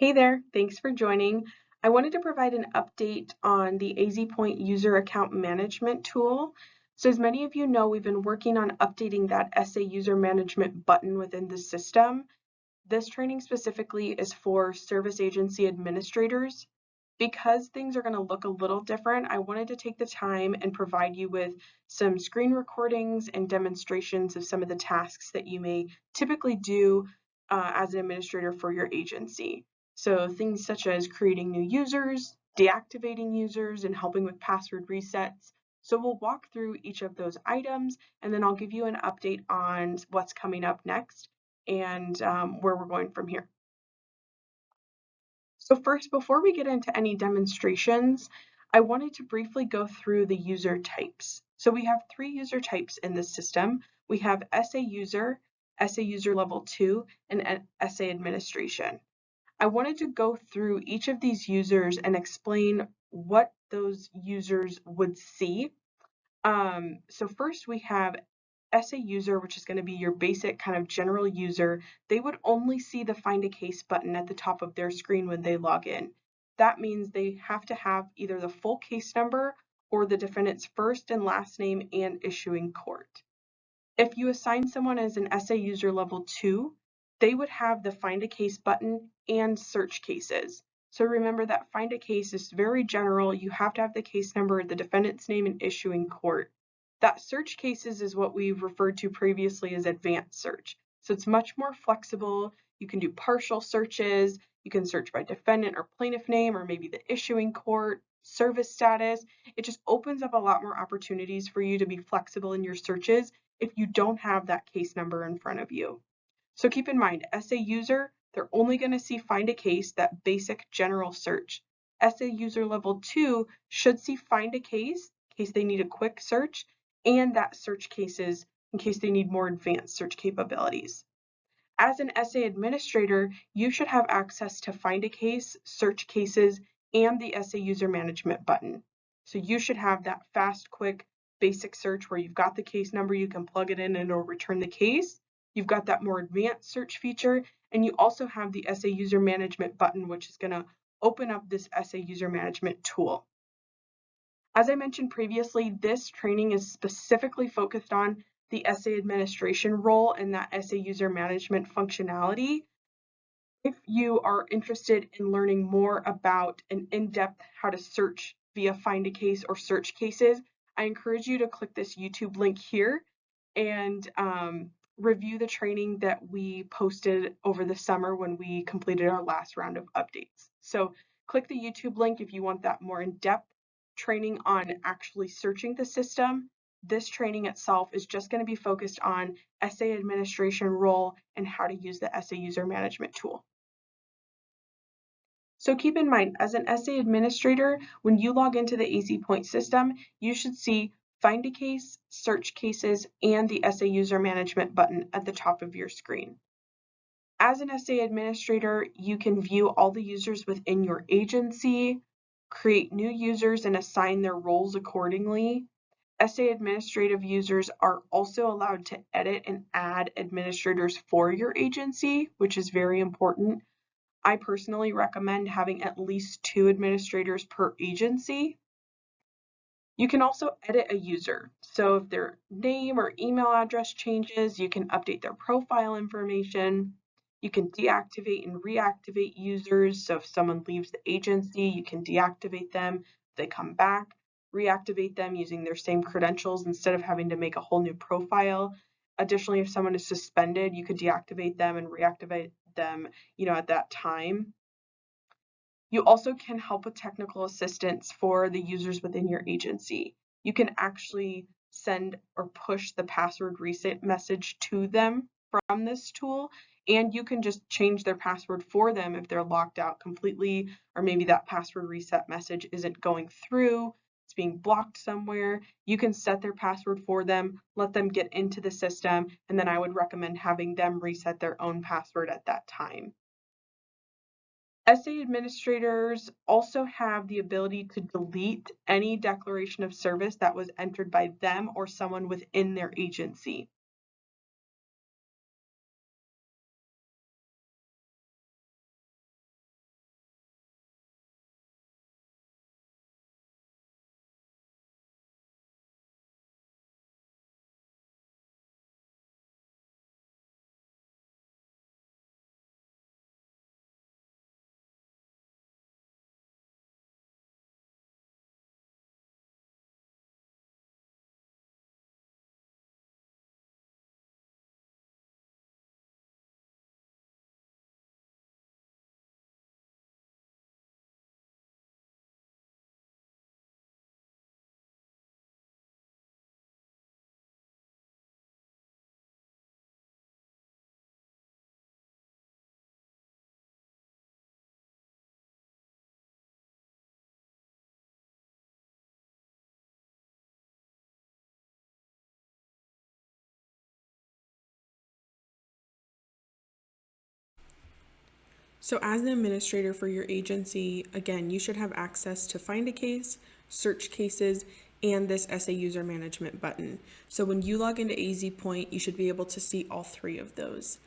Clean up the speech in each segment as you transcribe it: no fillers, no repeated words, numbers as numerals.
Hey there, thanks for joining. I wanted to provide an update on the AZPOINT user account management tool. So as many of you know, we've been working on updating that SA user management button within the system. This training specifically is for service agency administrators. Because things are going to look a little different, I wanted to take the time and provide you with some screen recordings and demonstrations of some of the tasks that you may typically do as an administrator for your agency. So things such as creating new users, deactivating users, and helping with password resets. So we'll walk through each of those items, and then I'll give you an update on what's coming up next and where we're going from here. So first, before we get into any demonstrations, I wanted to briefly go through the user types. So we have three user types in this system. We have SA user level 2, and SA administration. I wanted to go through each of these users and explain what those users would see. So first we have SA user, which is going to be your basic kind of general user. They would only see the Find a Case button at the top of their screen when they log in. That means they have to have either the full case number or the defendant's first and last name and issuing court. If you assign someone as an SA user level 2, they would have the Find a Case button and search cases. So remember that Find a Case is very general. You have to have the case number, the defendant's name, and issuing court. That search cases is what we've referred to previously as advanced search. So it's much more flexible. You can do partial searches. You can search by defendant or plaintiff name, or maybe the issuing court, service status. It just opens up a lot more opportunities for you to be flexible in your searches if you don't have that case number in front of you. So keep in mind, SA user, they're only going to see Find a Case, that basic general search. SA user level 2 should see Find a Case in case they need a quick search, and that search cases in case they need more advanced search capabilities. As an SA administrator, you should have access to Find a Case, search cases, and the SA user management button. So you should have that fast, quick, basic search where you've got the case number, you can plug it in and it'll return the case. You've got that more advanced search feature, and you also have the SA user management button, which is going to open up this SA user management tool. As I mentioned previously, this training is specifically focused on the SA administration role and that SA user management functionality. If you are interested in learning more about an in-depth how to search via Find a Case or search cases, I encourage you to click this YouTube link here and review the training that we posted over the summer when we completed our last round of updates. So click the YouTube link if you want that more in-depth training on actually searching the system. This training itself is just going to be focused on SA administration role and how to use the SA user management tool. So keep in mind, as an SA administrator, when you log into the AZPOINT system, you should see Find a Case, search cases, and the SA user management button at the top of your screen. As an SA administrator, you can view all the users within your agency, create new users, and assign their roles accordingly. SA administrative users are also allowed to edit and add administrators for your agency, which is very important. I personally recommend having at least 2 administrators per agency. You can also edit a user. So if their name or email address changes, you can update their profile information. You can deactivate and reactivate users. So if someone leaves the agency, you can deactivate them. If they come back, reactivate them using their same credentials instead of having to make a whole new profile. Additionally, if someone is suspended, you could deactivate them and reactivate them, at that time. You also can help with technical assistance for the users within your agency. You can actually send or push the password reset message to them from this tool, and you can just change their password for them if they're locked out completely, or maybe that password reset message isn't going through, it's being blocked somewhere. You can set their password for them, let them get into the system, and then I would recommend having them reset their own password at that time. SA administrators also have the ability to delete any declaration of service that was entered by them or someone within their agency. So as an administrator for your agency, again, you should have access to find a case, search cases, and this SA user management button. So when you log into AZPoint, you should be able to see all three of those.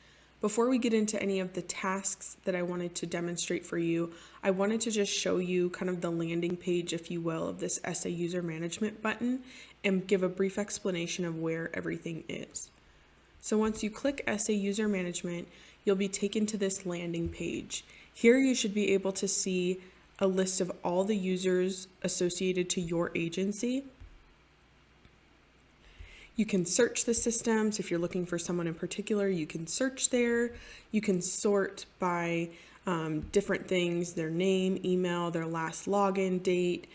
Before we get into any of the tasks that I wanted to demonstrate for you, I wanted to just show you kind of the landing page, if you will, of this SA user management button and give a brief explanation of where everything is. So once you click SA user management, you'll be taken to this landing page. Here you should be able to see a list of all the users associated to your agency. You can search the systems. If you're looking for someone in particular, you can search there. You can sort by different things, their name, email, their last login date,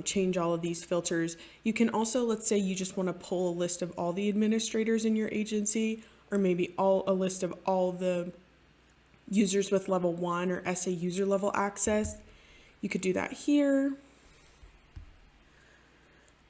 change all of these filters. You can also, let's say you just want to pull a list of all the administrators in your agency, or maybe a list of all the users with level 1 or SA user level access. You could do that here.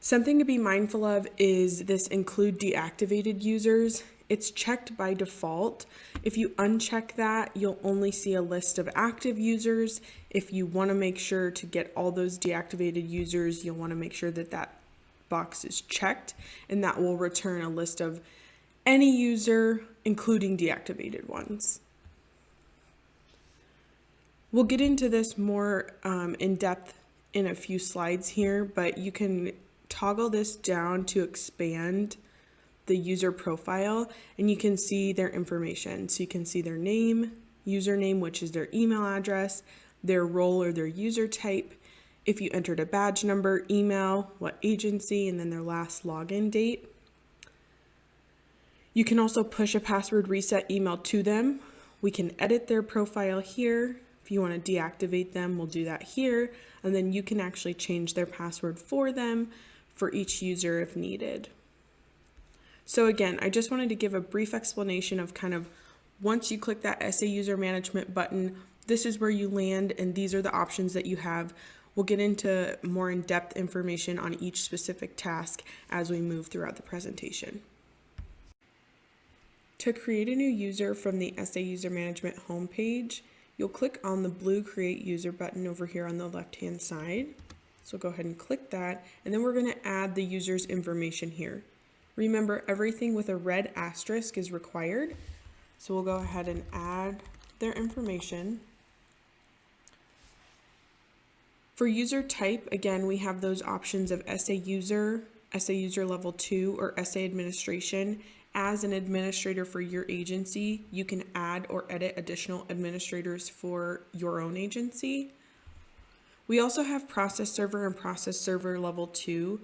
Something to be mindful of is this include deactivated users. It's checked by default. If you uncheck that, you'll only see a list of active users. If you want to make sure to get all those deactivated users, you'll want to make sure that that box is checked, and that will return a list of any user, including deactivated ones. We'll get into this more in depth in a few slides here, but you can toggle this down to expand the user profile, and you can see their information. So you can see their name, username, which is their email address, their role or their user type, if you entered a badge number, email, what agency, and then their last login date. You can also push a password reset email to them. We can edit their profile here. If you want to deactivate them, we'll do that here. And then you can actually change their password for them for each user if needed. So again, I just wanted to give a brief explanation of kind of once you click that SA user management button, this is where you land and these are the options that you have. We'll get into more in-depth information on each specific task as we move throughout the presentation. To create a new user from the SA user management homepage, you'll click on the blue Create User button over here on the left-hand side. So go ahead and click that, and then we're going to add the user's information here. Remember, everything with a red asterisk is required. So we'll go ahead and add their information. For user type, again, we have those options of SA user level 2, or SA administration. As an administrator for your agency, you can add or edit additional administrators for your own agency. We also have process server and process server level 2.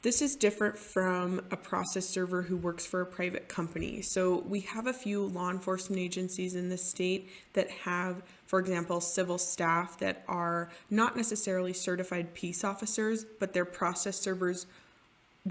This is different from a process server who works for a private company. So we have a few law enforcement agencies in the state that have, for example, civil staff that are not necessarily certified peace officers, but they're process servers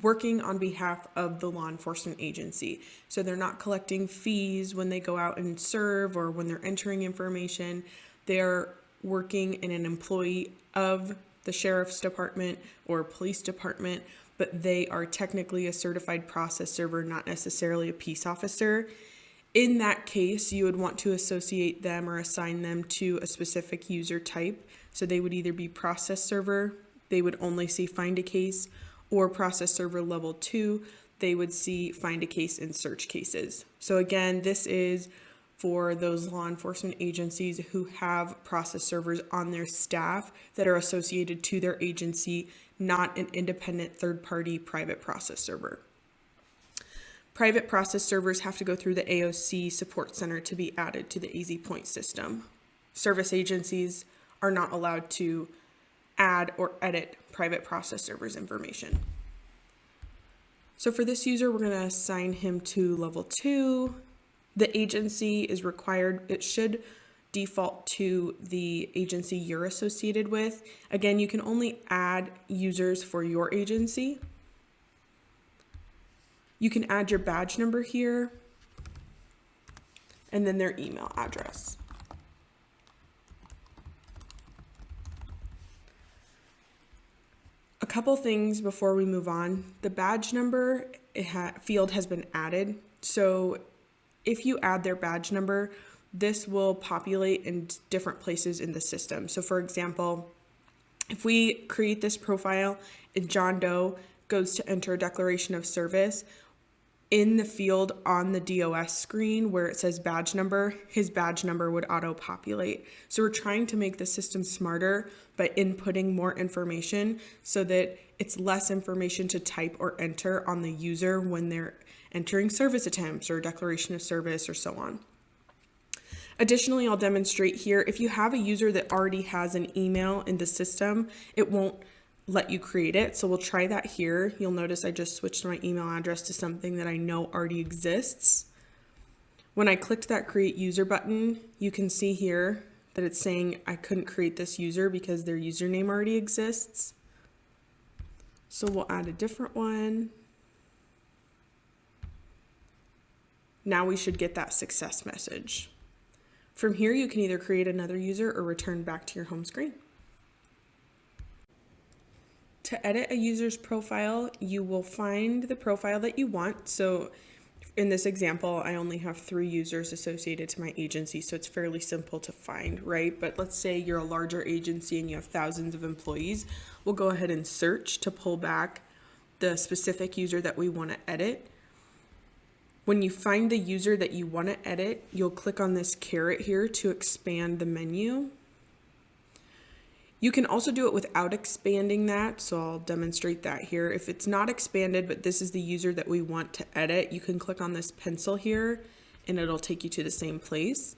working on behalf of the law enforcement agency. So they're not collecting fees when they go out and serve or when they're entering information. They're working in an employee of the sheriff's department or police department, but they are technically a certified process server, not necessarily a peace officer. In that case, you would want to associate them or assign them to a specific user type. So they would either be process server, they would only see find a case, or process server level 2, they would see find a case and search cases. So again, this is for those law enforcement agencies who have process servers on their staff that are associated to their agency, not an independent third-party private process server. Private process servers have to go through the AOC support center to be added to the AZPOINT system. Service agencies are not allowed to add or edit private process servers information. So for this user, we're going to assign him to level 2. The agency is required, it should default to the agency you're associated with. Again, you can only add users for your agency. You can add your badge number here and then their email address. A couple things before we move on. The badge number field has been added. So if you add their badge number, this will populate in different places in the system. So for example, if we create this profile and John Doe goes to enter a declaration of service, in the field on the DOS screen where it says badge number, his badge number would auto-populate. So we're trying to make the system smarter by inputting more information so that it's less information to type or enter on the user when they're entering service attempts or declaration of service or so on. Additionally, I'll demonstrate here, if you have a user that already has an email in the system, it won't let you create it. So we'll try that here. You'll notice I just switched my email address to something that I know already exists. When I clicked that create user button, you can see here that it's saying I couldn't create this user because their username already exists. So we'll add a different one. Now we should get that success message. From here, you can either create another user or return back to your home screen. To edit a user's profile, you will find the profile that you want. So in this example, I only have 3 users associated to my agency, so it's fairly simple to find, right? But let's say you're a larger agency and you have thousands of employees. We'll go ahead and search to pull back the specific user that we want to edit. When you find the user that you want to edit, you'll click on this caret here to expand the menu. You can also do it without expanding that, so I'll demonstrate that here. If it's not expanded, but this is the user that we want to edit, you can click on this pencil here and it'll take you to the same place.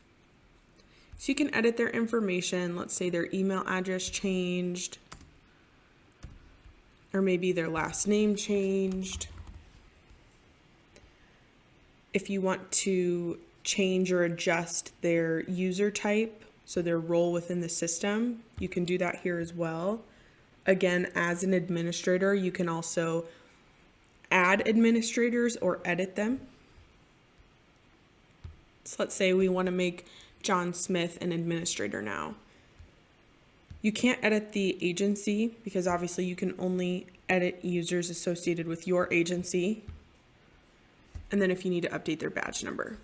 So you can edit their information. Let's say their email address changed, or maybe their last name changed. If you want to change or adjust their user type, so their role within the system, you can do that here as well. Again, as an administrator, you can also add administrators or edit them. So let's say we want to make John Smith an administrator now. You can't edit the agency because obviously you can only edit users associated with your agency. And then if you need to update their badge number.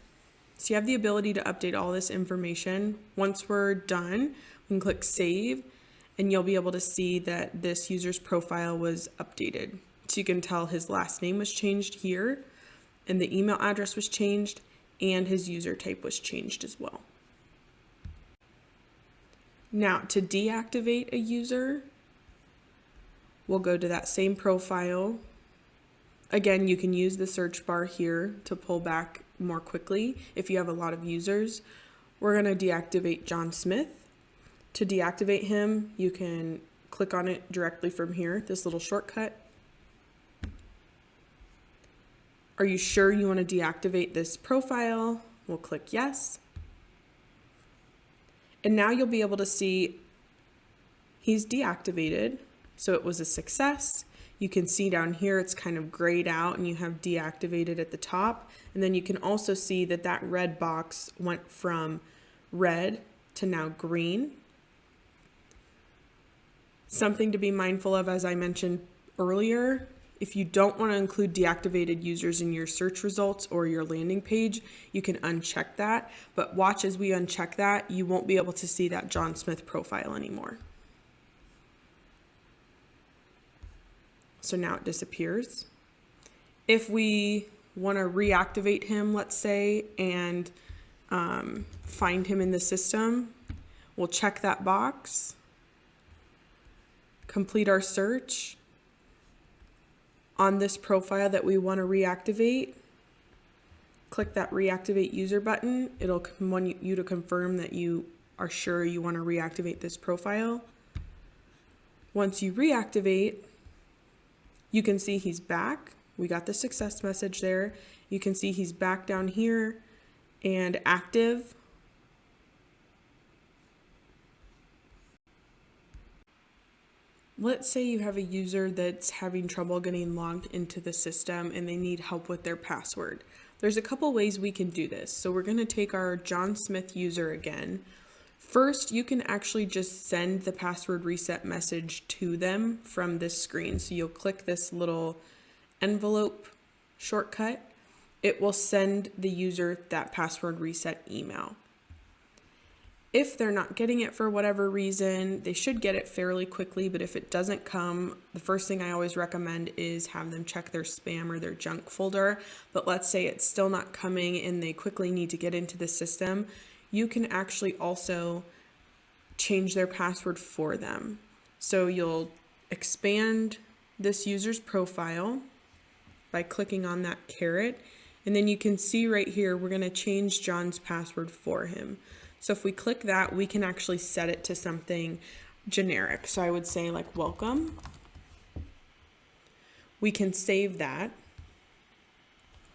So you have the ability to update all this information. Once we're done, we can click save and you'll be able to see that this user's profile was updated. So you can tell his last name was changed here and the email address was changed and his user type was changed as well. Now to deactivate a user, we'll go to that same profile. Again, you can use the search bar here to pull back more quickly if you have a lot of users. We're going to deactivate John Smith. To deactivate him, you can click on it directly from here, this little shortcut. Are you sure you want to deactivate this profile? We'll click yes. And now you'll be able to see he's deactivated, so it was a success. You can see down here it's kind of grayed out and you have deactivated at the top. And then you can also see that that red box went from red to now green. Something to be mindful of, as I mentioned earlier, if you don't want to include deactivated users in your search results or your landing page, you can uncheck that. But watch as we uncheck that, you won't be able to see that John Smith profile anymore. So now it disappears. If we want to reactivate him, let's say, and find him in the system, we'll check that box, complete our search on this profile that we want to reactivate. Click that reactivate user button. It'll want you to confirm that you are sure you want to reactivate this profile. Once you reactivate, you can see he's back. We got the success message there. You can see he's back down here and active. Let's say you have a user that's having trouble getting logged into the system and they need help with their password. There's a couple ways we can do this. So we're going to take our John Smith user again. First, you can actually just send the password reset message to them from this screen. So you'll click this little envelope shortcut. It will send the user that password reset email. If they're not getting it for whatever reason, they should get it fairly quickly, but if it doesn't come, the first thing I always recommend is have them check their spam or their junk folder. But let's say it's still not coming and they quickly need to get into the system, you can actually also change their password for them. So you'll expand this user's profile by clicking on that caret, and then you can see right here, we're going to change John's password for him. So if we click that, we can actually set it to something generic. So I would say like welcome. We can save that.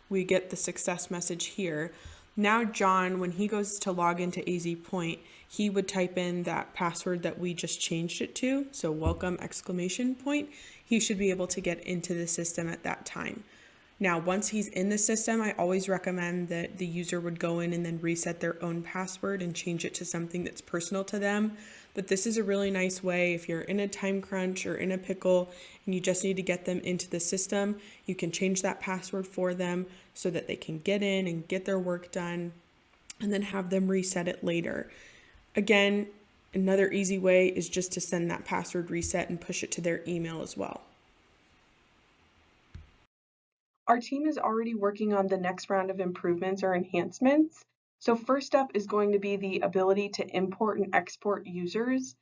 We get the success message here. Now John, when he goes to log into AZPoint, he would type in that password that we just changed it to. So welcome exclamation point. He should be able to get into the system at that time. Now, once he's in the system, I always recommend that the user would go in and then reset their own password and change it to something that's personal to them. But this is a really nice way if you're in a time crunch or in a pickle and you just need to get them into the system, you can change that password for them so that they can get in and get their work done and then have them reset it later. Again, another easy way is just to send that password reset and push it to their email as well. Our team is already working on the next round of improvements or enhancements. So first up is going to be the ability to import and export users.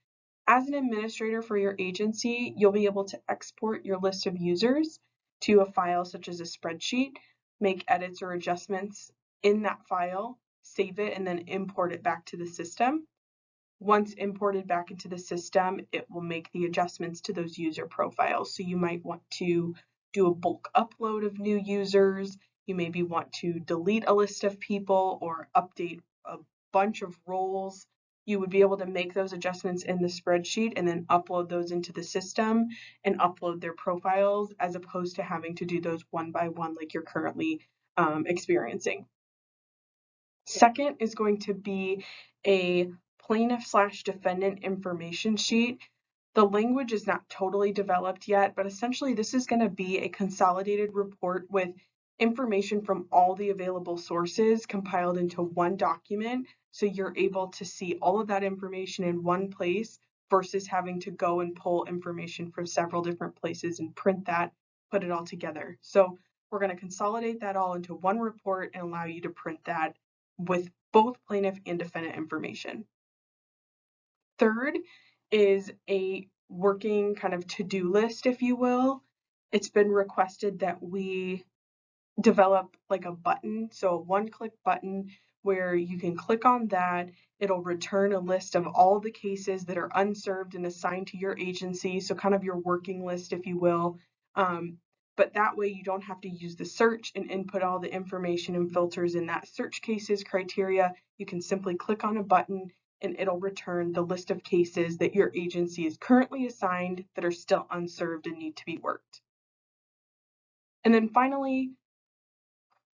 As an administrator for your agency, you'll be able to export your list of users to a file such as a spreadsheet, make edits or adjustments in that file, save it, and then import it back to the system. Once imported back into the system, it will make the adjustments to those user profiles. So you might want to do a bulk upload of new users. You maybe want to delete a list of people or update a bunch of roles. You would be able to make those adjustments in the spreadsheet and then upload those into the system and upload their profiles as opposed to having to do those one by one like you're currently experiencing. Second is going to be a plaintiff/defendant information sheet. The language is not totally developed yet, but essentially this is going to be a consolidated report with information from all the available sources compiled into one document. So you're able to see all of that information in one place versus having to go and pull information from several different places and print that, put it all together. So we're going to consolidate that all into one report and allow you to print that with both plaintiff and defendant information. Third is a working kind of to-do list, if you will. It's been requested that we develop like a button, so a one-click button where you can click on that. It'll return a list of all the cases that are unserved and assigned to your agency, so kind of your working list, if you will. But that way you don't have to use the search and input all the information and filters in that search cases criteria. You can simply click on a button and it'll return the list of cases that your agency is currently assigned that are still unserved and need to be worked. And then finally,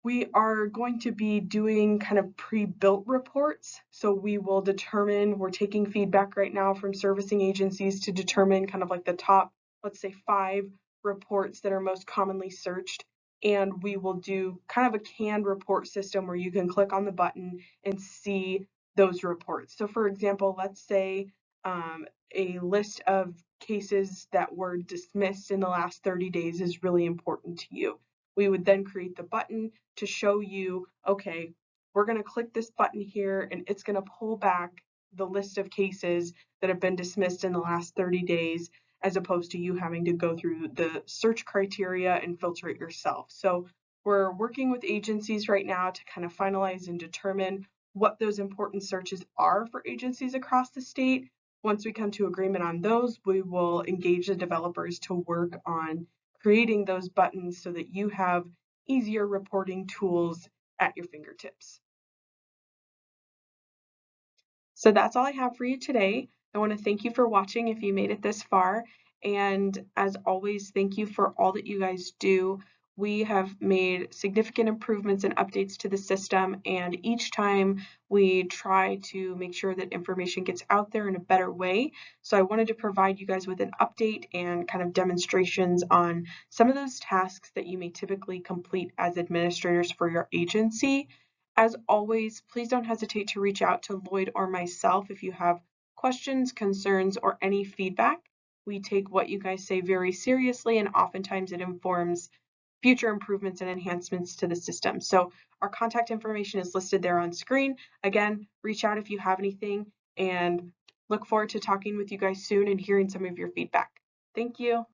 we are going to be doing kind of pre-built reports. So we will determine, we're taking feedback right now from servicing agencies to determine kind of like the top, let's say 5 reports that are most commonly searched. And we will do kind of a canned report system where you can click on the button and see those reports. So for example, let's say a list of cases that were dismissed in the last 30 days is really important to you. We would then create the button to show you, okay, we're going to click this button here and it's going to pull back the list of cases that have been dismissed in the last 30 days, as opposed to you having to go through the search criteria and filter it yourself. So we're working with agencies right now to kind of finalize and determine what those important searches are for agencies across the state. Once we come to agreement on those, we will engage the developers to work on creating those buttons so that you have easier reporting tools at your fingertips. So that's all I have for you today. I want to thank you for watching if you made it this far. And as always, thank you for all that you guys do. We have made significant improvements and updates to the system, and each time we try to make sure that information gets out there in a better way. So I wanted to provide you guys with an update and kind of demonstrations on some of those tasks that you may typically complete as administrators for your agency. As always, please don't hesitate to reach out to Lloyd or myself if you have questions, concerns, or any feedback. We take what you guys say very seriously, and oftentimes it informs future improvements and enhancements to the system. So our contact information is listed there on screen. Again, reach out if you have anything, and look forward to talking with you guys soon and hearing some of your feedback. Thank you.